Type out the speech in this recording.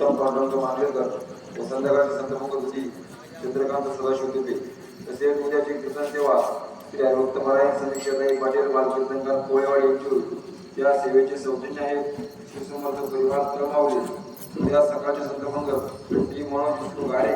उत्तम पांडुरंग मांजरेकर व संध्याकाळची संत मंगलगुती चंद्रकांत सदाशिव तुपे तसेच उद्याची कीर्तन सेवा श्री हरिभक्तपरायण समीक्षाताई पाटील बालकीर्तनकार कोळेवाडी इंचूर या सेवेचे सौजन्य आहेत श्री समर्थ परिवार क्रमावली. उद्या सकाळचे संत मंगल श्री मनोज विष्णू गाडे